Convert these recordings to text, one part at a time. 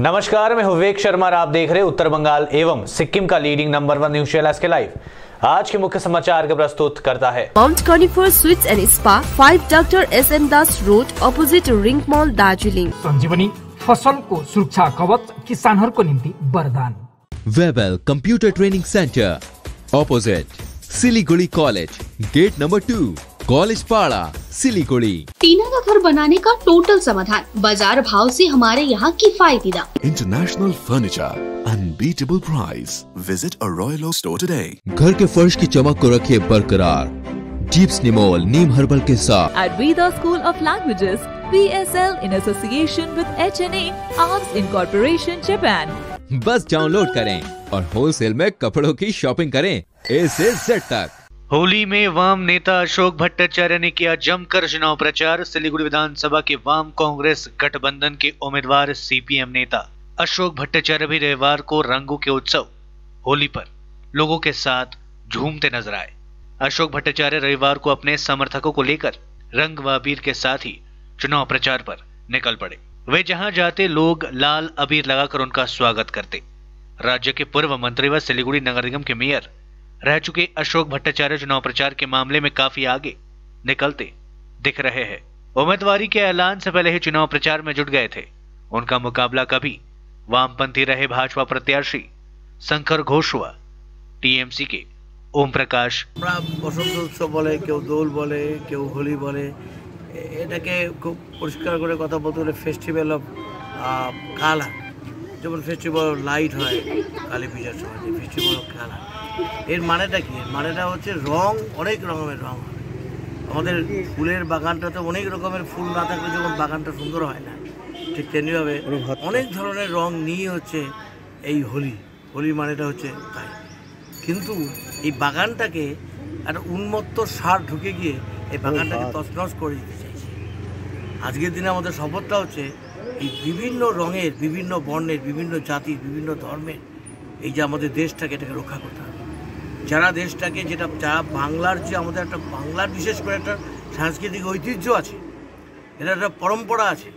नमस्कार, मैं विवेक शर्मा और आप देख रहे हैं उत्तर बंगाल एवं सिक्किम का leading number 1 news channel SK live. आज के मुख्य समाचार का प्रस्तुत करता है mount conifer sweets and spa, 5 doctor SM Das road, opposite ring mall, Darjeeling. Sanjeevani फसल को सुरक्षा कवच किसानहरूको निम्ति वरदान। Webel computer training centre, opposite Siliguri college, gate number 2, college Para, Siliguri. टीना का घर बनाने का टोटल समाधान, बाजार भाव से हमारे यहाँ किफायती दाम। International furniture, unbeatable price. Visit a Royal Oak store today. घर के फर्श की चमक को रखिए बरकरार जीप्स निमोल नीम हर्बल के साथ। At Veda School of Languages, VSL in association with HNA, Arms Incorporation, Japan। बस डाउनलोड करें और होलसेल में कपड़ों की शॉपिंग करें A से Z तक। होली में वाम नेता अशोक भट्टाचार्य ने किया जमकर चुनाव प्रचार। सिलीगुड़ी विधानसभा के वाम कांग्रेस गठबंधन के उम्मीदवार CPM नेता अशोक भट्टाचार्य भी रविवार को रंगों के उत्सव होली पर लोगों के साथ झूमते नजर आए। अशोक भट्टाचार्य रविवार को अपने समर्थकों को लेकर रंग व अबीर के साथ ही चुनाव प्रचार पर निकल पड़े। वे जहां जाते लोग लाल अबीर लगाकर उनका स्वागत करते। राज्य के पूर्व मंत्री व सिलीगुड़ी नगर निगम के मेयर रह चुके अशोक भट्टाचार्य चुनाव प्रचार के मामले में काफी आगे निकलते दिख रहे हैं। उम्मीदवारी के ऐलान से पहले ही चुनाव प्रचार में जुट गए थे। उनका मुकाबला कभी वामपंथी रहे भाजपा प्रत्याशी शंकर घोष हुआ TMC के ओम प्रकाश। बसंत उत्सव बोले, केउ दोल बोले, केउ होली बोले, एटाके खूब परिष्कार करे कथा बोलते गেলে फेस्टिवल अफ कालार, যেমন ফেস্টিভ্যাল লাইট হয় কালী পূজার সময়, যে ফেস্টিভ্যাল অফ কালার, এর মানেটা কি? এর মানেটা হচ্ছে রং, অনেক রকমের রং হয়। আমাদের ফুলের বাগানটাতে অনেক রকমের ফুল না থাকলে যেমন বাগানটা সুন্দর হয় না, ঠিক তেমনিভাবে অনেক ধরনের রং নিয়ে হচ্ছে এই হোলি। হোলি মানেটা হচ্ছে তাই। কিন্তু এই বাগানটাকে একটা উন্মত্ত সার ঢুকে গিয়ে এই বাগানটাকে তছনছ করে দিতে চাইছে। আজকের দিনে আমাদের শপথটা হচ্ছে এই বিভিন্ন রঙের, বিভিন্ন বর্ণের, বিভিন্ন জাতির, বিভিন্ন ধর্মের এই যে আমাদের দেশটাকে, এটাকে রক্ষা করতে হবে। যারা দেশটাকে, যারা বাংলার, যে আমাদের একটা বাংলার বিশেষ করে একটা সাংস্কৃতিক ঐতিহ্য আছে, এটা একটা পরম্পরা আছে,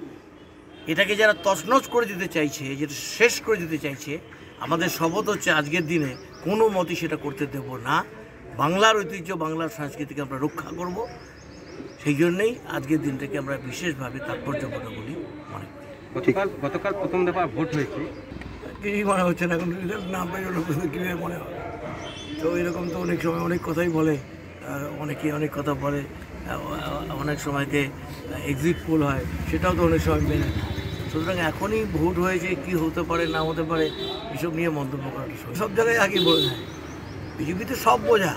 এটাকে যারা তছনছ করে দিতে চাইছে, যেটা শেষ করে দিতে চাইছে, আমাদের শপথ হচ্ছে আজকের দিনে কোনো মতেই সেটা করতে দেব না। বাংলার ঐতিহ্য, বাংলার সংস্কৃতিকে আমরা রক্ষা করব। সেই জন্যই আজকের দিনটাকে আমরা বিশেষভাবে তাৎপর্যপূর্ণ বলি মনে করি। গতকাল প্রথম দফা ভোট হয়েছে, কিছুই মনে হচ্ছে না, এখন রেজাল্ট না পেলে কীভাবে মনে হয়। তো এরকম তো অনেক সময় অনেক কথাই বলে, অনেকে অনেক কথা বলে, অনেক সময়তে এক্সিট পোল হয়, সেটাও তো অনেক সময় মেনে না। সুতরাং এখনই ভোট হয়েছে, কি হতে পারে না হতে পারে এসব নিয়ে মন্তব্য করাটা সব জায়গায় আগে বলে দেয়। বিজেপিতে সব বোঝা,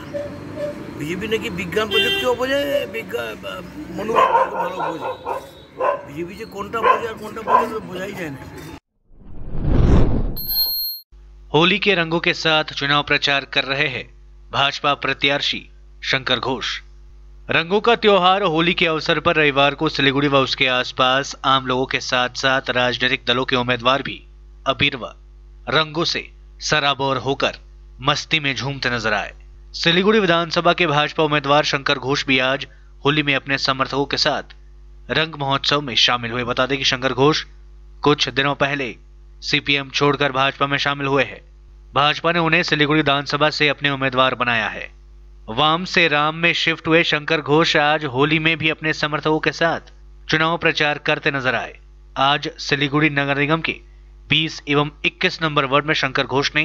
বিজেপি নাকি বিজ্ঞান প্রযুক্তিও বোঝে, মনোভাবটাকে ভালো বোঝে। বিজেপি যে কোনটা বোঝে আর কোনটা বোঝে তো বোঝাই যায় না। होली के रंगों के साथ चुनाव प्रचार कर रहे हैं भाजपा प्रत्याशी शंकर घोष। रंगों का त्योहार होली के अवसर पर रविवार को सिलीगुड़ी व उसके आसपास आम लोगों के साथ साथ राजनीतिक दलों के उम्मीदवार भी अबीर व रंगों से सराबोर होकर मस्ती में झूमते नजर आए। सिलीगुड़ी विधानसभा के भाजपा उम्मीदवार शंकर घोष भी आज होली में अपने समर्थकों के साथ रंग महोत्सव में शामिल हुए। बता दें कि शंकर घोष कुछ दिनों पहले CPM छोड़कर भाजपा में शामिल हुए हैं। भाजपा ने उन्हें सिलीगुड़ी विधानसभा से अपने उम्मीदवार बनाया है। वाम से राम में शिफ्ट हुए शंकर घोष आज होली में भी अपने समर्थकों के साथ चुनाव प्रचार करते नजर आए। आज सिलीगुड़ी नगर निगम के 20 एवं 21 नंबर वार्ड में शंकर घोष ने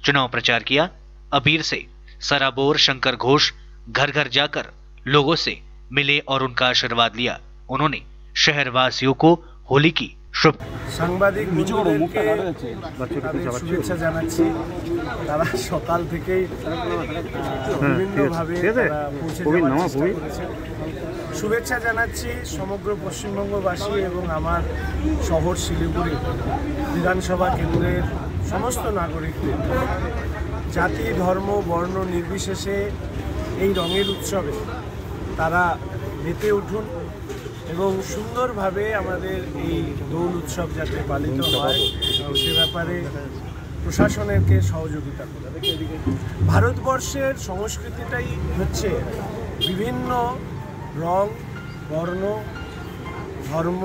चुनाव प्रचार किया। अबीर से सराबोर शंकर घोष घर घर जाकर लोगों से मिले और उनका आशीर्वाद लिया। उन्होंने शहरवासियों को होली की সাংবাদিক বন্ধুদেরকে শুভেচ্ছা জানাচ্ছি। তারা সকাল থেকেই বিভিন্নভাবে শুভেচ্ছা জানাচ্ছি সমগ্র পশ্চিমবঙ্গবাসী এবং আমার শহর শিলিগুড়ি বিধানসভা কেন্দ্রের সমস্ত নাগরিকদের। জাতি, ধর্ম, বর্ণ নির্বিশেষে এই রঙের উৎসবে তারা মেতে উঠুন এবং সুন্দরভাবে আমাদের এই দোল উৎসব যাতে পালিত হয় সে ব্যাপারে প্রশাসনকে সহযোগিতা করবে। ভারতবর্ষের সংস্কৃতিটাই হচ্ছে বিভিন্ন রং, বর্ণ, ধর্ম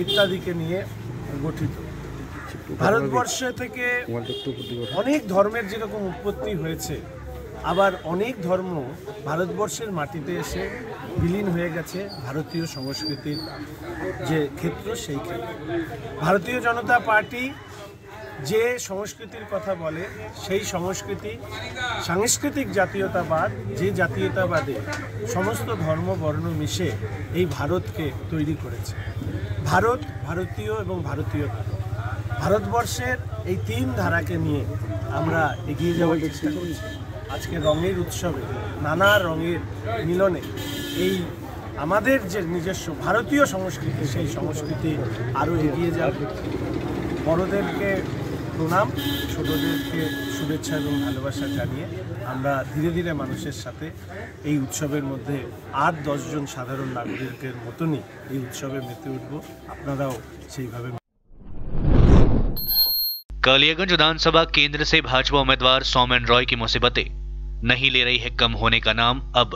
ইত্যাদিকে নিয়ে গঠিত। ভারতবর্ষ থেকে অনেক ধর্মের যেরকম উৎপত্তি হয়েছে, আবার অনেক ধর্ম ভারতবর্ষের মাটিতে এসে বিলীন হয়ে গেছে ভারতীয় সংস্কৃতির যে ক্ষেত্র, সেই ক্ষেত্রে ভারতীয় জনতা পার্টি যে সংস্কৃতির কথা বলে সেই সংস্কৃতি সাংস্কৃতিক জাতীয়তাবাদ, যে জাতীয়তাবাদে সমস্ত ধর্ম বর্ণ মিশে এই ভারতকে তৈরি করেছে। ভারত, ভারতীয় এবং ভারতীয়তা, ভারতবর্ষের এই তিন ধারাকে নিয়ে আমরা এগিয়ে যাওয়ার চেষ্টা করছি। আজকে রঙের উৎসবে, নানা রঙের মিলনে এই আমাদের যে নিজস্ব ভারতীয় সংস্কৃতি, সেই সংস্কৃতি আরও এগিয়ে যাবে। বড়দেরকে প্রণাম, ছোটদেরকে শুভেচ্ছা এবং ভালোবাসা জানিয়ে আমরা ধীরে ধীরে মানুষের সাথে এই উৎসবের মধ্যে 8-10 জন সাধারণ নাগরিকের মতনই এই উৎসবে মেতে উঠব। আপনারাও সেইভাবে। कालियागंज विधानसभा केंद्र से भाजपा उम्मीदवार सौमेन रॉय की मुसीबतें नहीं ले रही है कम होने का नाम। अब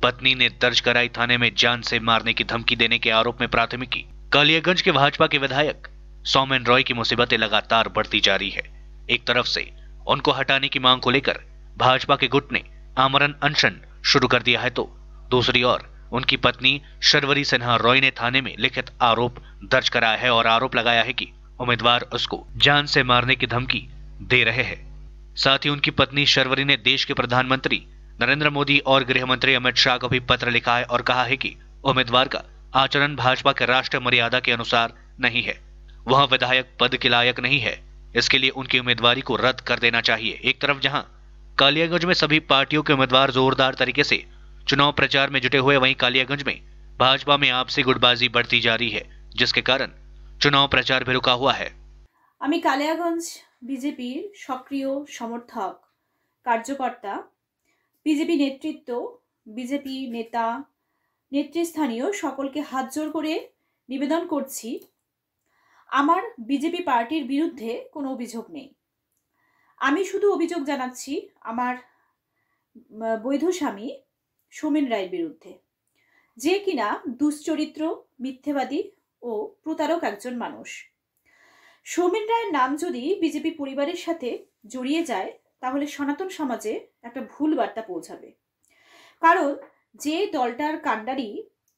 पत्नी ने दर्ज कराई थाने में जान से मारने की धमकी देने के आरोप में प्राथमिकी। कालियागंज के भाजपा के विधायक सौमेन रॉय की मुसीबतें लगातार बढ़ती जा रही है। एक तरफ से उनको हटाने की मांग को लेकर भाजपा के गुट ने आमरण अनशन शुरू कर दिया है, तो दूसरी ओर उनकी पत्नी शर्वरी सिन्हा रॉय ने थाने में लिखित आरोप दर्ज कराया है और आरोप लगाया है कि उम्मीदवार उसको जान से मारने की धमकी दे रहे हैं। साथ ही उनकी पत्नी शर्वरी ने देश के प्रधानमंत्री नरेंद्र मोदी और गृह मंत्री अमित शाह को भी पत्र लिखा है और कहा है कि उम्मीदवार का आचरण भाजपा के राष्ट्रीय मर्यादा के अनुसार नहीं है, वह विधायक पद के लायक नहीं है, इसके लिए उनकी उम्मीदवारी को रद्द कर देना चाहिए। एक तरफ जहां कालियागंज में सभी पार्टियों के उम्मीदवार जोरदार तरीके से चुनाव प्रचार में जुटे हुए, वहीं कालियागंज में भाजपा में आपसी गुटबाजी बढ़ती जा रही है, जिसके कारण चुनाव प्रचार भी रुका हुआ है। আমি কালিয়াগঞ্জ বিজেপির সক্রিয় সমর্থক, কার্যকর্তা, বিজেপি নেতৃত্ব, বিজেপি নেতা, নেতৃস্থানীয় সকলকে হাত জোড় করে নিবেদন করছি, আমার বিজেপি পার্টির বিরুদ্ধে কোনো অভিযোগ নেই। আমি শুধু অভিযোগ জানাচ্ছি আমার বৈধ স্বামী সৌমেন রায়ের বিরুদ্ধে, যে কিনা দুশ্চরিত্র, মিথ্যেবাদী ও প্রতারক একজন মানুষ। সৌমেন রায়ের নাম যদি বিজেপি পরিবারের সাথে জড়িয়ে যায়, তাহলে সনাতন সমাজে একটা ভুল বার্তা পৌঁছাবে। কারণ যে দলটার কাণ্ডারি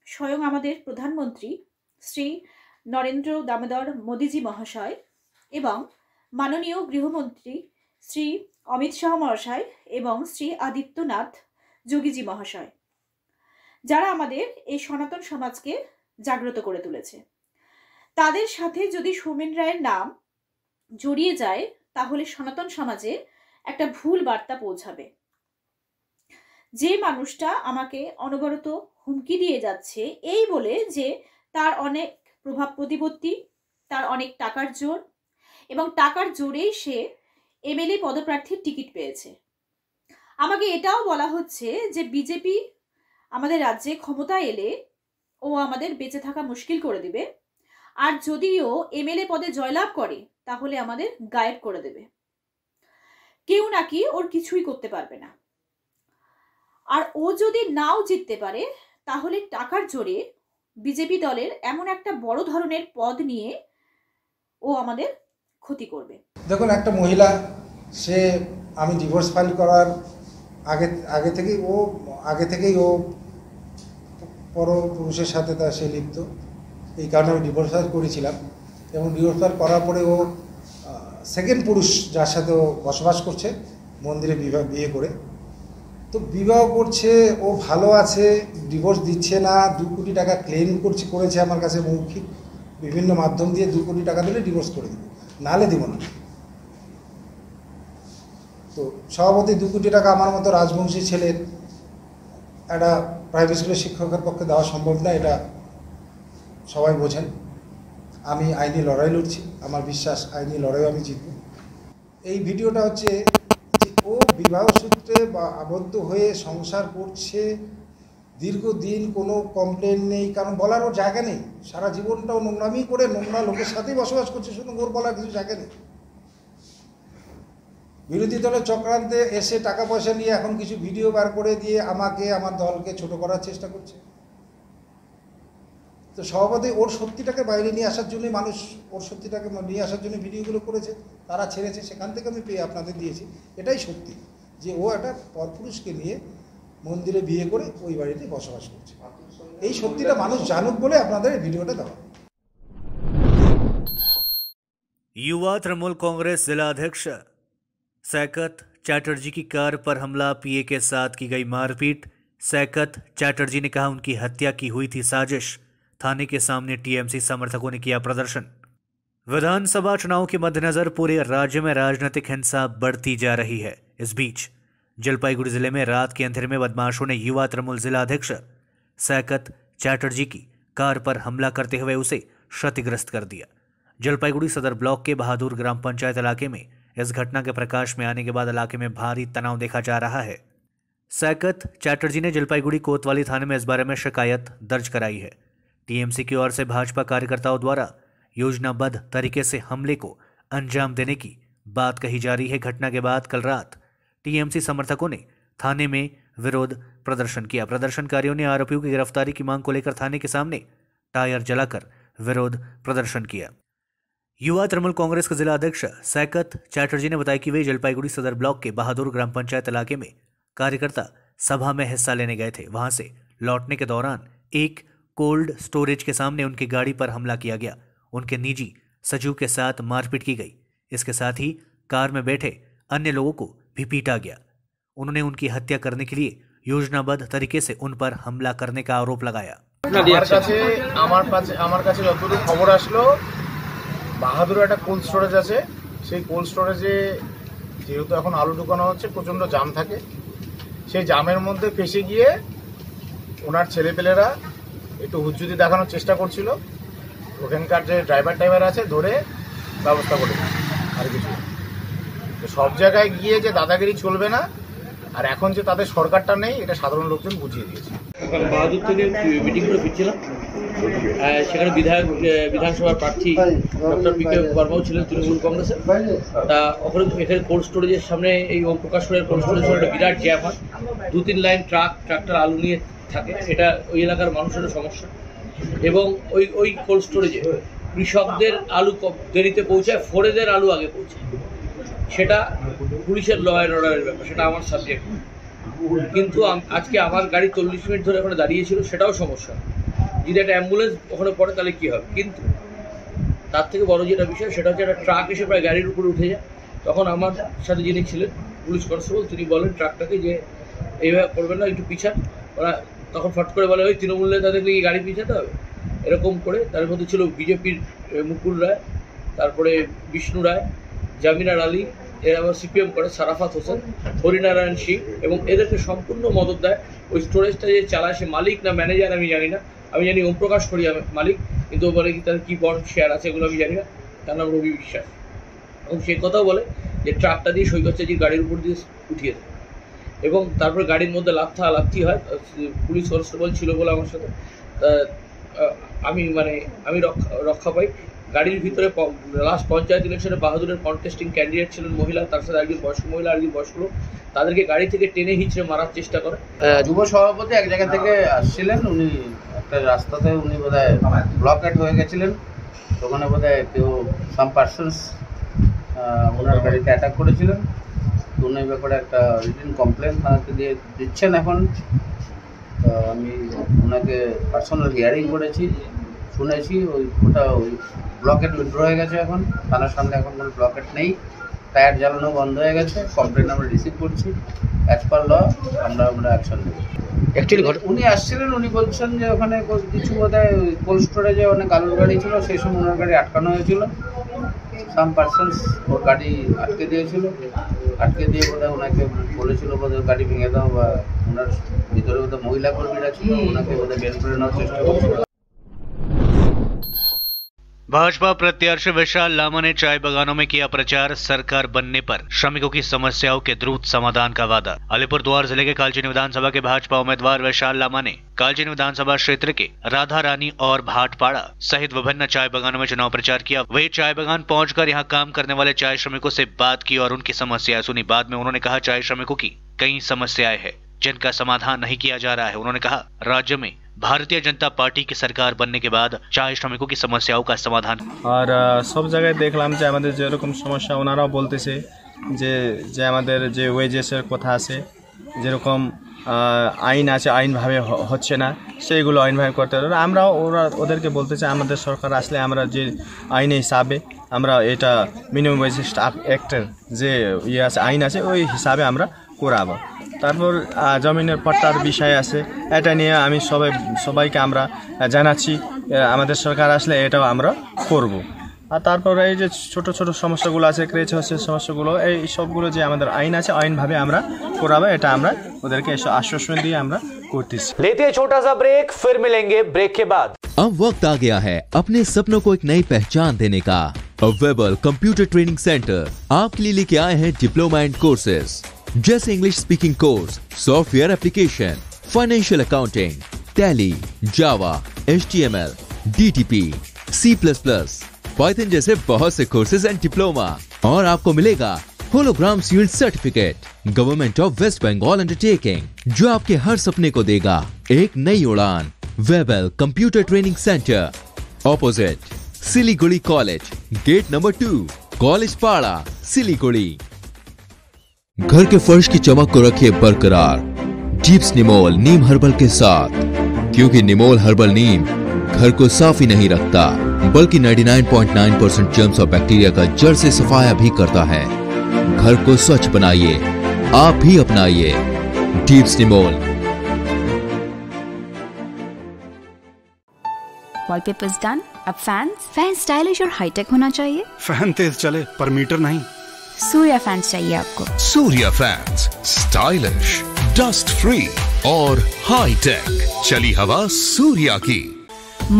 স্বয়ং আমাদের প্রধানমন্ত্রী শ্রী নরেন্দ্র দামোদর মোদীজি মহাশয় এবং মাননীয় গৃহমন্ত্রী শ্রী অমিত শাহ মহাশয় এবং শ্রী আদিত্যনাথ যোগীজি মহাশয়, যারা আমাদের এই সনাতন সমাজকে জাগ্রত করে তুলেছে, তাদের সাথে যদি সৌমেন রায়ের নাম জড়িয়ে যায়, তাহলে সনাতন সমাজে একটা ভুল বার্তা পৌঁছাবে। যে মানুষটা আমাকে অনবরত হুমকি দিয়ে যাচ্ছে এই বলে যে তার অনেক প্রভাব প্রতিপত্তি, তার অনেক টাকার জোর এবং টাকার জোরেই সে এমএলএ পদপ্রার্থীর টিকিট পেয়েছে। আমাকে এটাও বলা হচ্ছে যে বিজেপি আমাদের রাজ্যে ক্ষমতা এলে ও আমাদের বেঁচে থাকা মুশকিল করে দিবে, আর যদিও এমএলএ পদে জয়লাভ করে তাহলে আমাদের গায়েব করে দেবে, কেউ নাকি ওর কিছুই করতে পারবে না। আর ও যদি নাও জিততে পারে তাহলে টাকার জোরে বিজেপি দলের এমন একটা বড় ধরনের পদ নিয়ে ও আমাদের ক্ষতি করবে। দেখুন, একটা মহিলা, সে আমি ডিভোর্স ফাইল করার আগে থেকেই ও পরপুরুষের সাথে সে লিপ্ত, এই কারণে আমি ডিভোর্স ফাইল করেছিলাম। এবং ডিভোর্স ফাইল করার পরে ও সেকেন্ড পুরুষ যার সাথে ও বসবাস করছে, মন্দিরে বিয়ে করে, তো বিবাহ করছে, ও ভালো আছে, ডিভোর্স দিচ্ছে না, 2 কোটি টাকা ক্লেম করেছে আমার কাছে মৌখিক বিভিন্ন মাধ্যম দিয়ে। 2 কোটি টাকা দিলে ডিভোর্স করে দেবো, নাহলে দিব না। তো সভাপতি 2 কোটি টাকা আমার মতো রাজবংশী ছেলের একটা প্রাইভেট স্কুলের শিক্ষকের পক্ষে দেওয়া সম্ভব না, এটা সবাই বোঝেন। আমি আইনি লড়াই লড়ছি, আমার বিশ্বাস আইনি লড়াইও আমি জিতব। এই ভিডিওটা হচ্ছে যে ও বিবাহ সূত্রে বা আবদ্ধ হয়ে সংসার করছে, দীর্ঘদিন কোনো কমপ্লেন নেই, কারণ বলার ওর জায়গা নেই। সারা জীবনটাও নোংরামি করে নোংরা লোকের সাথেই বসবাস করছে, শুধু ওর বলার কিছু জায়গা নেই। বিরোধী দলের চক্রান্তে এসে টাকা পয়সা নিয়ে এখন কিছু ভিডিও বার করে দিয়ে আমাকে, আমার দলকে ছোট করার চেষ্টা করছে। তো সভাপতি ওর সত্যিটাকে বাইরে নিয়ে আসার জন্যই মানুষ ওর সত্যিটাকে নিয়ে আসার জন্য ভিডিওগুলো করেছে, তারা ছেড়েছে, সেখান থেকে আমি পেয়ে আপনাদের দিয়েছি। এটাই সত্যি যে ও একটা পরপুরুষকে নিয়ে মন্দিরে বিয়ে করে ওই বাড়িতে বসবাস করছে। এই সত্যিটা মানুষ জানুক বলে আপনাদের এই ভিডিওটা দেওয়া। युवा तृणमूल कांग्रेस जिला अध्यक्ष सैकत चैटर्जी की कार पर हमला, पीए के साथ की गई मारपीट। सैकत चैटर्जी ने कहा उनकी हत्या की हुई थी साजिश। थाने के सामने टीएमसी समर्थकों ने किया प्रदर्शन। विधानसभा चुनाव के मद्देनजर पूरे राज्य में राजनीतिक हिंसा बढ़ती जा रही है। इस बीच जलपाईगुड़ी जिले में रात के अंधेरे में बदमाशों ने युवा तृणमूल जिला अध्यक्ष सैकत चैटर्जी की कार पर हमला करते हुए उसे क्षतिग्रस्त कर दिया। जलपाईगुड़ी सदर ब्लॉक के बहादुर ग्राम पंचायत इलाके में इस घटना के प्रकाश में आने के बाद इलाके में भारी तनाव देखा जा रहा है। सैकत चैटर्जी ने जलपाईगुड़ी कोतवाली थाने में इस बारे में शिकायत दर्ज कराई है। टीएमसी की ओर से भाजपा कार्यकर्ताओं द्वारा योजनाबद्ध तरीके से हमले को अंजाम देने की बात कही जा रही है। घटना के बाद कल रात टीएमसी समर्थकों ने थाने में विरोध प्रदर्शन किया। प्रदर्शनकारियों ने आरोपियों की गिरफ्तारी की मांग को लेकर थाने के सामने टायर जलाकर विरोध प्रदर्शन किया। युवा तृणमूल कांग्रेस के जिला अध्यक्ष सैकत चैटर्जी ने बताया कि वे जलपाईगुड़ी सदर ब्लॉक के बहादुर ग्राम पंचायत इलाके में कार्यकर्ता सभा में हिस्सा लेने गए थे। वहां से लौटने के दौरान एक कोल्ड स्टोरेज के सामने उनकी गाड़ी पर हमला किया गया। उनके निजी सचिव के साथ मारपीट की गई। इसके साथ ही कार में बैठे अन्य लोगों को भी पीटा गया। उन्होंने उनकी हत्या करने के लिए योजनाबद्ध तरीके से उन पर हमला करने का आरोप लगाया। खबर आसलो বাহাদুর একটা কোল্ড স্টোরেজ আছে, সেই কোল্ড স্টোরেজে যেহেতু এখন আলু ঢুকানো হচ্ছে, প্রচণ্ড জাম থাকে। সেই জামের মধ্যে ফেসে গিয়ে ওনার ছেলেপেলেরা একটু হুজ্জুতি দেখানোর চেষ্টা করছিল। ওখানকার যে ড্রাইভার আছে ধরে ব্যবস্থা করে আর কিছু। তো সব জায়গায় গিয়ে যে দাদাগিরি চলবে না, আর এখন যে তাদের সরকারটা নেই, এটা সাধারণ লোকজন বুঝিয়ে দিয়েছে। বাহাদুর থেকে মিটিং করে ফিরছিলাম, সেখানে বিধানসভার প্রার্থী ডক্টর পি কে বর্মাও ছিলেন তৃণমূল কংগ্রেসের। তা ওখানে এখানে কোল্ড স্টোরেজের সামনে এই ওম প্রকাশ কোল্ড স্টোরেজের একটা বিরাট জ্যাম হয়। 2-3 লাইন ট্রাক্টর আলু নিয়ে থাকে। এটা ওই এলাকার মানুষের সমস্যা। এবং ওই কোল্ড স্টোরেজে কৃষকদের আলু দেরিতে পৌঁছায়, ফোরেদের আলু আগে পৌঁছায়। সেটা পুলিশের ল অ্যান্ড অর্ডারের ব্যাপার, সেটা আমার সাবজেক্ট। কিন্তু আজকে আমার গাড়ি 40 মিনিট ধরে ওখানে দাঁড়িয়েছিল, সেটাও সমস্যা। যদি একটা অ্যাম্বুলেন্স ওখানে পড়ে তাহলে কী হবে? কিন্তু তার থেকে বড় যেটা বিষয়, সেটা হচ্ছে একটা ট্রাক এসে প্রায় গাড়ির উপরে উঠে যায়। তখন আমার সাথে যিনি ছিলেন পুলিশ কনস্টেবল, তিনি বলেন ট্রাকটাকে যে এইভাবে করবেন না, একটু পিছান। ওরা তখন ফট করে বলে ওই তৃণমূল নেতাদেরকে কি গাড়ি পিছাতে হবে? এরকম করে তার মধ্যে ছিল বিজেপির মুকুল রায়, তারপরে বিষ্ণু রায়, জামিনার আলী, এর আবার সিপিএম করে সারাফাত হোসেন, হরিনারায়ণ সিং, এবং এদেরকে সম্পূর্ণ মদত দেয়। ওই স্টোরেজটা যে চালায় সে মালিক না ম্যানেজার আমি জানি না। আমি জানি ওম প্রকাশ করি মালিক, কিন্তু ও বলে কি তাদের কী বন্ড শেয়ার আছে এগুলো আমি জানি না। তার নাম রবি বিশ্বাস। এবং সে কথাও বলে যে ট্রাকটা দিয়ে সৈকত চাচির গাড়ির উপর দিয়ে উঠিয়ে দেয়। এবং তারপরে গাড়ির মধ্যে লাথি হয়। পুলিশ কনস্টেবল ছিল বলে আমার সাথে আমি রক্ষা পাই। গাড়ির ভিতরে লাস্ট পঞ্চায়েত ইলেকশনে বাহাদুরের কন্টেস্টিং ক্যান্ডিডেট ছিলেন মহিলা, তার সাথে একজন বয়স্ক মহিলা আর একজন বয়স্ক লোক। তাদেরকে গাড়ি থেকে টেনে হিঁচড়ে মারার চেষ্টা করে। যুব সভাপতি এক জায়গা থেকে আসছিলেন, উনি একটা রাস্তাতে উনি বোধহয় ব্লকেট হয়ে গেছিলেন। ওখানে বোধহয় কেউ সাম পার্সনস ওনার গাড়িতে অ্যাটাক করেছিলেন। উনি ব্যাপারে একটা রিটেন কমপ্লেন থানাকে দিয়ে দিচ্ছেন এখন। আমি ওনাকে পার্সোনাল হিয়ারিং করেছি, শুনেছি। ওটা ব্লকেট উইথড্র হয়ে গেছে। এখন থানার সামনে এখন কোনো ব্লকেট নেই। টায়ার জ্বালানো বন্ধ হয়ে গেছে। কমপ্লেন আমরা রিসিভ করছি। অ্যাজ পার ল আমরা অ্যাকশন নেব। অ্যাকচুয়ালি উনি আসছিলেন, উনি বলছেন যে ওখানে কিছু বোধহয় কোল্ড স্টোরেজে অনেক আলুর গাড়ি ছিল, সেই সময় ওনার গাড়ি আটকানো হয়েছিল। সাম পার্সনস ওর গাড়ি আটকে দিয়েছিল। আটকে দিয়ে বোধহয় ওনাকে বলেছিল বোধহয় গাড়ি ভেঙে দাও, বা ওনার ভিতরে বোধহয় মহিলা কর্মীরা ছিল, ওনাকে বোধহয় বের করে নেওয়ার চেষ্টা করছিল। भाजपा प्रत्याशी विशाल लामा ने चाय बागानों में किया प्रचार। सरकार बनने पर श्रमिकों की समस्याओं के द्रुत समाधान का वादा। अलीपुरद्वार जिले के कालचिनी विधानसभा के भाजपा उम्मीदवार विशाल लामा ने कालचिनी विधानसभा क्षेत्र के राधा रानी और भाटपाड़ा सहित विभिन्न चाय बागानों में चुनाव प्रचार किया। वे चाय बागान पहुंचकर यहां काम करने वाले चाय श्रमिकों से बात की और उनकी समस्याएं सुनी। बाद में उन्होंने कहा चाय श्रमिकों की कई समस्याएं हैं जिनका समाधान नहीं किया जा रहा है। उन्होंने कहा राज्य में भारतीय जनता पार्टी की सरकार बनने के बाद चाय श्रमिकों की समस्याओं का समाधान और सब जगह देखलाम যে আমাদের যে রকম সমস্যা ওনারাও বলতেছে যে যে আমাদের যে ওয়েজেসের কথা আছে যেরকম আইন আছে আইনভাবে হচ্ছে না সেইগুলো আইনভাবে করতে হবে আমরা ওদেরকে বলতে চাই আমাদের সরকার আসলে আমরা যে আইনে হিসাবে আমরা এটা মিনিমাম ওয়েজ স্টাফ অ্যাক্টের যে ইয়ে আছে আইন আছে ওই হিসাবে আমরা করাবো তারপর জমিনের পট্টার বিষয় আছে এটা নিয়ে আমি সবাইকে আমরা জানাচ্ছি আমাদের সরকার আসলে এটাও আমরা করব আর তারপর এই যে ছোট ছোট সমস্যাগুলো আছে ক্রেচ হচ্ছে সমস্যাগুলো এই সবগুলো যে আমাদের আইন আছে আইনভাবে আমরা করাবো এটা আমরা ওদেরকে আশ্বাसन দিয়ে আমরা করতেছি लेते हैं छोटा सा ब्रेक फिर मिलेंगे ब्रेक के बाद अब वक्त आ गया है अपने सपनों को एक नई पहचान देने का वेबल कंप्यूटर ट्रेनिंग सेंटर आपके लिए लेके आए हैं डिप्लोमा एंड कोर्सेज जैसे English speaking course software application financial accounting Tally Java HTML DTP C++ Python जैसे बहुत से कोर्सेज एंड डिप्लोमा और आपको मिलेगा hologram sealed certificate government of West Bengal undertaking जो आपके हर सपने को देगा एक नई उड़ान Webel computer training centre opposite Siliguri college gate number 2 college Para Siliguri घर के फर्श की चमक को रखिए बरकरार डीप्स निमोल नीम हर्बल के साथ क्योंकि निमोल हर्बल नीम घर को साफ ही नहीं रखता बल्कि 99.9% जर्म्स और बैक्टीरिया का जड़ से सफाया भी करता है घर को स्वच्छ बनाइए आप भी अपनाइए डीप्स निमोल वॉलपेपर्स डन अब फैन स्टाइलिश और हाईटेक होना चाहिए फैन तेज चले पर मीटर नहीं सूर्या फैंस चाहिए आपको Surya fans stylish dust free और हाई टेक चली हवा सूर्या की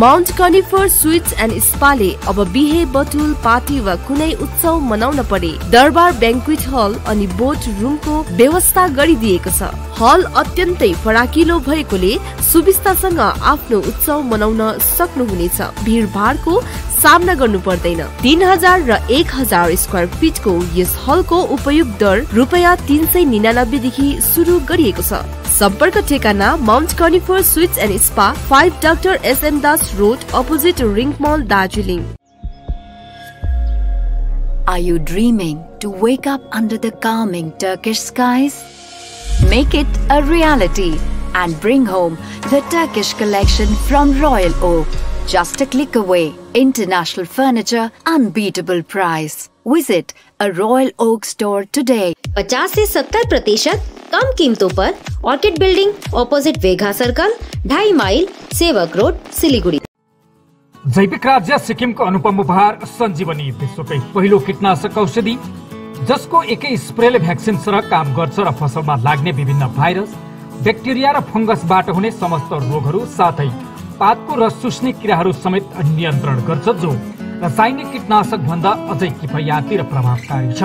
माउन्ट कनिफर स्वीट्स एन्ड स्पाले अब बिहे बटुल पार्टी वा कुनै उत्सव मनाउन परे दरबार बैंक्वेट हल अनि बोट रुमको व्यवस्था गरिदिएको छ हल अत्यन्तै फराकिलो भएकोले सुविस्तासँग आफ्नो उत्सव मनाउन सक्नुहुनेछ भीडभाडको सामना गर्नु पर्दैन 3000 र 1000 स्क्वायर फिटको यस हलको उपयोग दर रुपैयाँ 399 देखि सुरु गरिएको छ सम्पर्क ठेगाना mount conifer sweets and spa 5 doctor SM Das road opposite ring mall Darjeeling Are you dreaming to wake up under the calming Turkish skies? Make it a reality and bring home the Turkish collection from Royal Oak. Just a click away. International furniture, unbeatable price. Visit a Royal Oak store today. 50 से 70% कम कीमतों पर orchid building opposite Vega circle 2.5 mile Sevoke road Siliguri जैविक राज्य सिक्किमको अनुपम उपहार सञ्जीवनी विश्वकै पहिलो कीटनाशक औषधि जसको एकै स्प्रेले भ्याक्सिन सरह काम गर्छ र फसलमा लाग्ने विभिन्न भाइरस ब्याक्टेरिया र फंगसबाट हुने समस्त रोगहरू साथै पातको रस चुस्ने किराहरू समेत नियन्त्रण गर्छ जो रासायनिक कीटनाशक भन्दा अझै किफायती र प्रभावकारी छ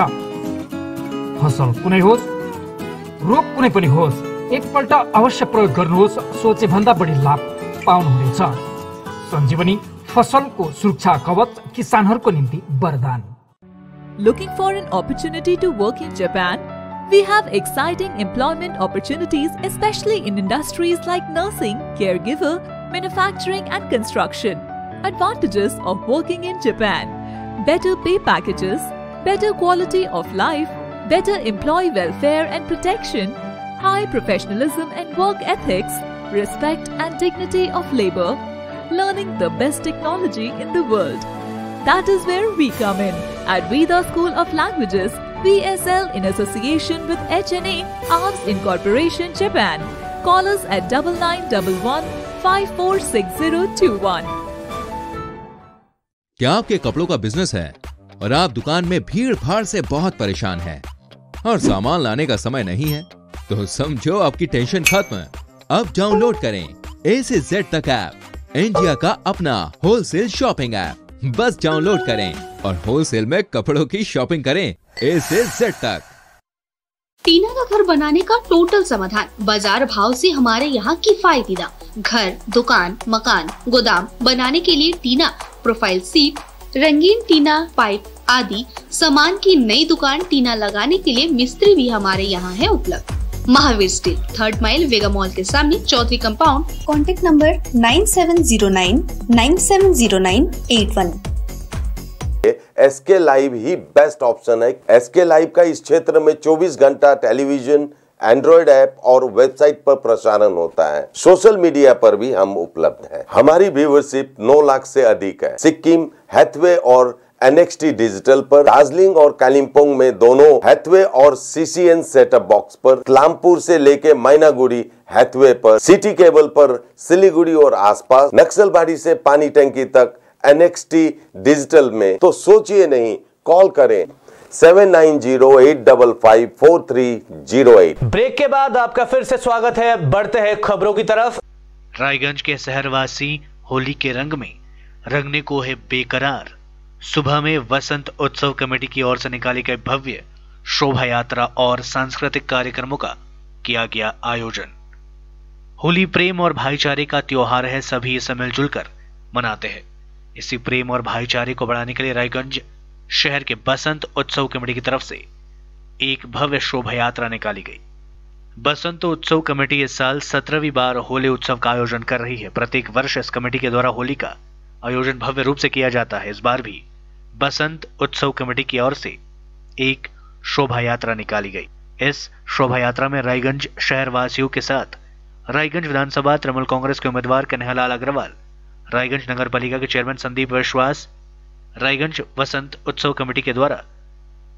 फसल कुनै होस् रोग कुनै पनि होस् एकपल्ट अवश्य प्रयोग गर्नुहोस् सोचे भन्दा बढी लाभ पाउनुहुनेछ सञ्जीवनी फसलको सुरक्षा कवच किसानहरूको निम्ति वरदान Looking for an opportunity to work in Japan? We have exciting employment opportunities, especially in industries like nursing, caregiver, manufacturing and construction. Advantages of working in Japan: better pay packages, better quality of life, better employee welfare and protection, high professionalism and work ethics, respect and dignity of labor, learning the best technology in the world. That is where we come in at Veda School of Languages, VSL, in association with HNA, ARMS Incorporation, Japan. Call us at 9911-546021. क्या आपके कपड़ों का business है और आप दुकान में भीड़ भाड़ से बहुत परेशान हैं और सामान लाने का समय नहीं है? तो समझो आपकी टेंशन खत्म। अब डाउनलोड करें A से Z तक ऐप, इंडिया का अपना होलसेल शॉपिंग ऐप। बस डाउनलोड करें और होलसेल में कपड़ों की शॉपिंग करें A से Z तक। टीना का घर बनाने का टोटल समाधान बाजार भाव से हमारे यहाँ किफायती दाम। घर, दुकान, मकान, गोदाम बनाने के लिए टीना, प्रोफाइल सीट, रंगीन टीना, पाइप आदि सामान की नई दुकान टीना लगाने के लिए मिस्त्री भी हमारे यहाँ है उपलब्ध। Mahavir steel, 3rd mile, Vega mall के सामने, Chaudhary compound. Contact number 9709970981। SK live ही बेस्ट ऑप्शन है। एसके लाइव का इस क्षेत्र में 24 घंटा टेलीविजन, एंड्रॉइड ऐप और वेबसाइट पर प्रसारण होता है। सोशल मीडिया पर भी हम उपलब्ध हैं। हमारी व्यूवरशिप 9 लाख से अधिक है। सिक्किम, हैथवे और NXT डिजिटल पर, दार्जिलिंग और कालिम्पोंग में दोनों हैथवे और CCN सेटअप बॉक्स पर, क्लामपुर से लेके मैनागुड़ी हैथवे पर, सिटी केबल पर, सिलीगुड़ी और आसपास, नक्सलबाड़ी से पानी टंकी तक NXT डिजिटल में। तो सोचिए नहीं, कॉल करें 7908554308। ब्रेक के बाद आपका फिर से स्वागत है। बढ़ते हैं खबरों की तरफ। रायगंज के शहरवासी होली के रंग में रंगने को है बेकरार। सुबह में वसंत उत्सव कमेटी की ओर से निकाली गई भव्य शोभा यात्रा और सांस्कृतिक कार्यक्रमों का किया गया आयोजन। होली प्रेम और भाईचारे का त्योहार है, सभी इसे मिलजुल कर मनाते हैं। इसी प्रेम और भाईचारे को बढ़ाने के लिए रायगंज शहर के बसंत उत्सव कमेटी की तरफ से एक भव्य शोभा यात्रा निकाली गई। बसंत उत्सव कमेटी इस साल 17वीं बार होली उत्सव का आयोजन कर रही है। प्रत्येक वर्ष इस कमेटी के द्वारा होली का आयोजन भव्य रूप से किया जाता है। इस बार भी बसंत उत्सव कमेटी की ओर से एक शोभा यात्रा निकाली गई। इस शोभा यात्रा में रायगंज शहर वासियों के साथ रायगंज विधानसभा तृणमूल कांग्रेस के उम्मीदवार कन्हैयालाल अग्रवाल, रायगंज नगर पालिका के चेयरमैन संदीप विश्वास, रायगंज वसंत उत्सव कमेटी के द्वारा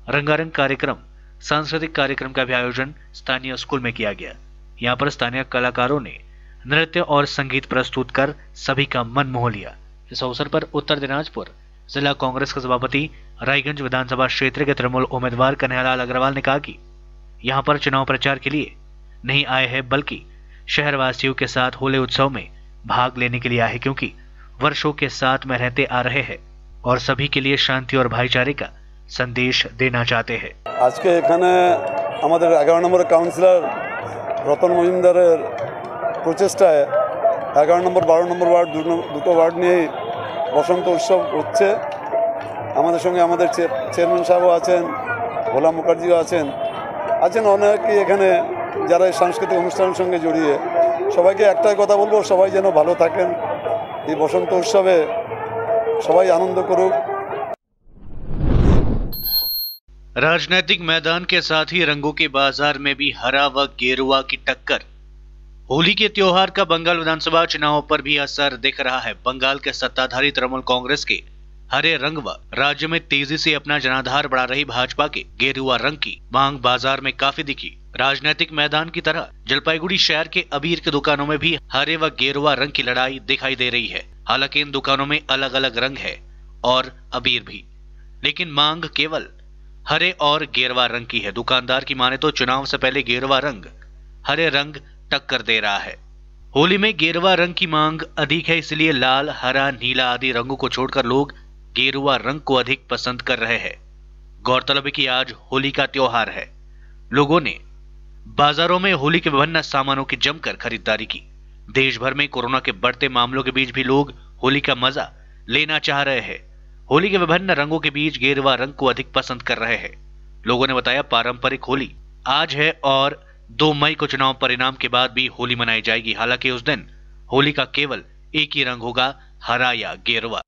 रंगारंग कार्यक्रम, सांस्कृतिक कार्यक्रम का भी आयोजन स्थानीय स्कूल में किया गया। यहाँ पर स्थानीय कलाकारों ने नृत्य और संगीत प्रस्तुत कर सभी का मन मोह लिया। इस अवसर पर उत्तर दिनाजपुर जिला कांग्रेस के सभापति, रायगंज विधानसभा क्षेत्र के तृणमूल उम्मीदवार कन्हैयालाल अग्रवाल ने कहा कि यहाँ पर चुनाव प्रचार के लिए नहीं आए हैं, बल्कि शहरवासियों के साथ होली उत्सव में भाग लेने के लिए आए, क्योंकि वर्षों के साथ में रहते आ रहे हैं और सभी के लिए शांति और भाईचारे का संदेश देना चाहते हैं। आज के এখানে আমাদের 11 নম্বর কাউন্সিলর রতন মজুমদারের প্রচেষ্টায় 11 নম্বর 12 নম্বর ওয়ার্ড দুটো ওয়ার্ড নিয়ে বসন্ত উৎসব হচ্ছে। আমাদের সঙ্গে আমাদের চেয়ারম্যান সাহেবও আছেন, ভোলা মুখার্জিও আছেন অনেকেই এখানে যারা সাংস্কৃতিক অনুষ্ঠানের সঙ্গে জড়িয়ে। সবাইকে একটাই কথা বলবো, সবাই যেন ভালো থাকেন, এই বসন্ত উৎসবে সবাই আনন্দ করুক। राजनीतिक मैदान के साथ ही रंगों के बाजार में भी हरा व गेरुआ की टक्कर। होली के त्योहार का बंगाल विधानसभा चुनाव पर भी असर दिख रहा है। बंगाल के सत्ताधारी तृणमूल कांग्रेस के हरे रंग व राज्य में तेजी से अपना जनाधार बढ़ा रही भाजपा के गेरुआ रंग की मांग बाजार में काफी दिखी। राजनीतिक मैदान की तरह जलपाईगुड़ी शहर के अबीर की दुकानों में भी हरे व गेरुआ रंग की लड़ाई दिखाई दे रही है। हालांकि इन दुकानों में अलग अलग रंग है और अबीर भी, लेकिन मांग केवल हरे और गेरुआ रंग की है। दुकानदार की माने तो चुनाव से पहले गेरुआ रंग हरे रंग टक्कर दे रहा है। होली में गेरुआ रंग की मांग अधिक है, इसलिए लाल, हरा, नीला आदि रंगों को छोड़कर लोग गेरुआ रंग को अधिक पसंद कर रहे हैं। गौरतलब है कि आज होली का त्योहार है। लोगों ने बाजारों में होली के विभिन्न सामानों की जमकर खरीदारी की। देश भर में कोरोना के बढ़ते मामलों के बीच भी लोग होली का मजा लेना चाह रहे हैं। होली के विभिन्न रंगों के बीच गेरुआ रंग को अधिक पसंद कर रहे हैं। लोगों ने बताया पारंपरिक होली आज है और 2 मई को चुनाव परिणाम के बाद भी होली मनाई जाएगी। हालांकि उस दिन होली का केवल एक ही रंग होगा, हरा या गेरुआ।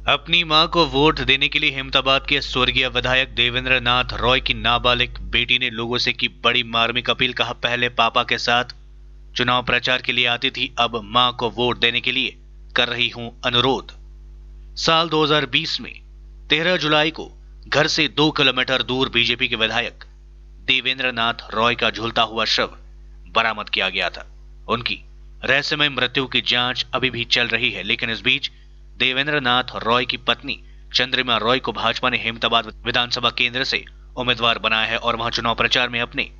अपनी मां को वोट देने के लिए अहमदाबाद के स्वर्गीय विधायक देवेंद्र नाथ रॉय की नाबालिग बेटी ने लोगों से की बड़ी मार्मिक अपील। कहा, पहले पापा के साथ चुनाव प्रचार के लिए आती थी, अब मां को वोट देने के लिए कर रही हूं अनुरोध। साल 2020 में 13 जुलाई को घर से 2 किलोमीटर दूर बीजेपी के विधायक देवेंद्र नाथ रॉय का झूलता हुआ शव बरामद किया गया था। उनकी रहस्यमय मृत्यु की जांच अभी भी चल रही है, लेकिन इस बीच देवेंद्र नाथ रॉय की पत्नी चंद्रिमा रॉय को भाजपा ने अहमदाबाद विधानसभा केंद्र से उम्मीदवार बनाया है और वहां चुनाव प्रचार में अपने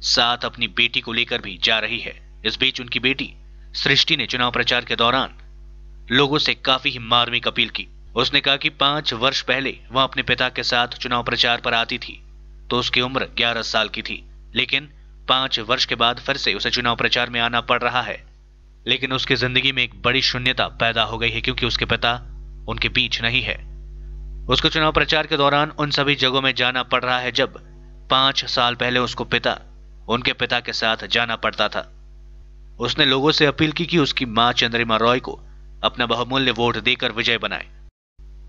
साथ अपनी बेटी को लेकर भी जा रही है। इस बीच उनकी बेटी सृष्टि ने चुनाव प्रचार के दौरान लोगों से काफी ही मार्मिक अपील की। उसने कहा कि 5 वर्ष पहले वह अपने पिता के साथ चुनाव प्रचार पर आती थी तो उसकी उम्र 11 साल की थी, लेकिन 5 वर्ष के बाद फिर से उसे चुनाव प्रचार में आना पड़ रहा है। लेकिन उसकी जिंदगी में एक बड़ी शून्यता पैदा हो गई है, क्योंकि उसके पिता उनके बीच नहीं है। उसको चुनाव प्रचार के दौरान उन सभी जगहों में जाना पड़ रहा है जब 5 साल पहले उसको उनके पिता के साथ जाना पड़ता था। उसने लोगों से अपील की कि उसकी मां चंद्रिमा रॉय को अपना बहुमूल्य वोट देकर विजय बनाए।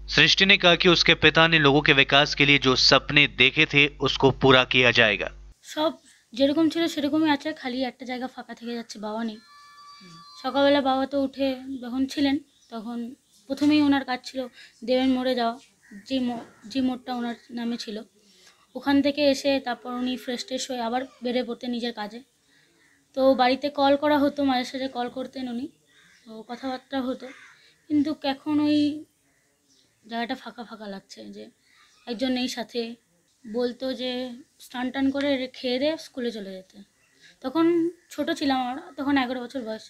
सृष्टि ने कहा कि उसके पिता ने लोगों के विकास के लिए जो सपने देखे थे उसको पूरा किया जाएगा। सब যেরকম ছিল সেরকমই আছে, খালি একটা জায়গা ফাঁকা থেকে যাচ্ছে, বাবা নেই। সকালবেলা বাবা তো উঠে যখন ছিলেন তখন প্রথমেই ওনার কাজ ছিল দেবেন মোড়ে যাওয়া, যে মোড়টা ওনার নামে ছিল। ওখান থেকে এসে তারপর উনি ফ্রেশ হয়ে আবার বেরিয়ে পড়তেন নিজের কাজে। তো বাড়িতে কল করা হতো, মাঝে সাঝে কল করতেন উনি, তো কথাবার্তা হতো। কিন্তু এখন ওই জায়গাটা ফাঁকা ফাঁকা লাগছে, যে একজন নেই সাথে। বলতো যে স্নান টান করে খেয়ে দিয়ে স্কুলে চলে যেতে। তখন ছোট ছিলাম, আমরা তখন 11 বছর বয়স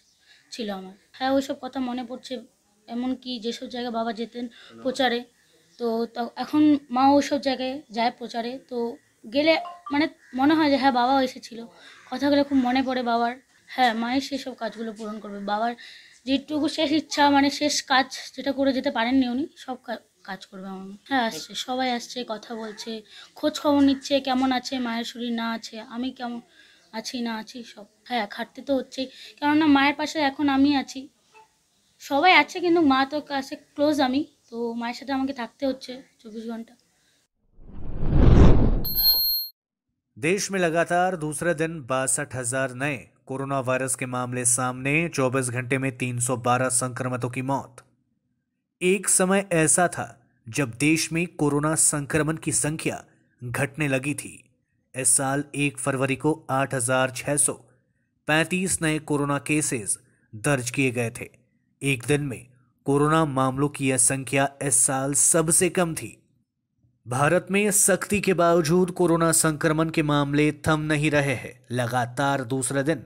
ছিল আমার। হ্যাঁ, ওইসব কথা মনে পড়ছে। এমনকি যেসব জায়গায় বাবা যেতেন প্রচারে, তো এখন মা ওইসব জায়গায় যায় প্রচারে, তো গেলে মানে মনে হয় যে হ্যাঁ বাবাও এসেছিল। কথাগুলো খুব মনে পড়ে বাবার। হ্যাঁ, মায়ের সেসব কাজগুলো পূরণ করবে। বাবার যেটুকু শেষ ইচ্ছা, মানে শেষ কাজ যেটা করে যেতে পারেননি উনি, সব কাজ করবে আমার। হ্যাঁ আসছে, সবাই আসছে, কথা বলছে, খোঁজ খবর নিচ্ছে কেমন আছে, মায়ের শরীর না আছে, আমি কেমন আছি না আছি সব। হ্যাঁ, খাটতে তো হচ্ছেই, কেননা মায়ের পাশে এখন আমি আছি। সবাই আছে কিন্তু মা তো কাছে ক্লোজ আমি, তো মায়ের সাথে আমাকে থাকতে হচ্ছে 24 घंटा। देश में लगातार दूसरे दिन 62,000 नए कोरोना वायरस के मामले सामने, 24 घंटे में 312 संक्रमितों की मौत। एक समय ऐसा था जब देश में कोरोना संक्रमण की संख्या घटने लगी थी। इस साल 1 फरवरी को 8,635 नए कोरोना केसेस दर्ज किए गए थे। एक दिन में कोरोना मामलों की यह संख्या इस साल सबसे कम थी। भारत में सख्ती के बावजूद कोरोना संक्रमण के मामले थम नहीं रहे हैं। लगातार दूसरे दिन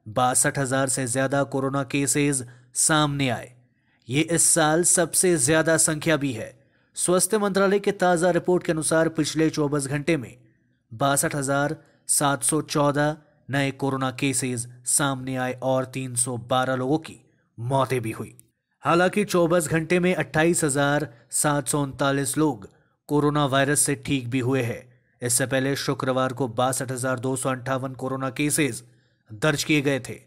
62,000 से ज्यादा कोरोना केसेस सामने आए। ये इस साल सबसे ज्यादा संख्या भी है। स्वास्थ्य मंत्रालय के ताजा रिपोर्ट के अनुसार पिछले 24 घंटे में 62,714 नए कोरोना केसेस सामने आए और 312 लोगों की मौतें भी हुई। हालांकि 24 घंटे में 28,739 लोग कोरोना वायरस से ठीक भी हुए हैं। इससे पहले शुक्रवार को 62,258 कोरोना केसेस दर्ज किए गए थे।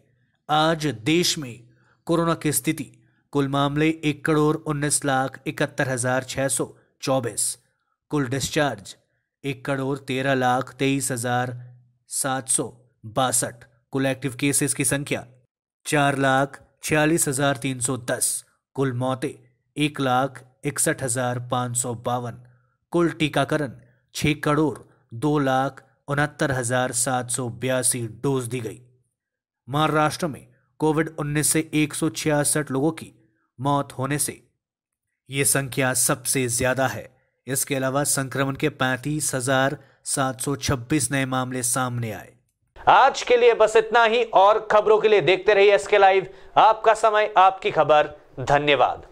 आज देश में कोरोना की स्थिति, कुल मामले 1,19,71,624, कुल डिस्चार्ज 1,13,23,762, कुल एक्टिव केसेस की संख्या 4,46,310, कुल मौतें 1,61,552, कुल टीकाकरण 6,02,69,782 डोज दी गई। महाराष्ट्र में कोविड-19 से 166 लोगों की मौत होने से ये संख्या सबसे ज्यादा है। इसके अलावा संक्रमण के 35,726 नए मामले सामने आए। आज के लिए बस इतना ही, और खबरों के लिए देखते रहिए SK लाइव। आपका समय, आपकी खबर। धन्यवाद।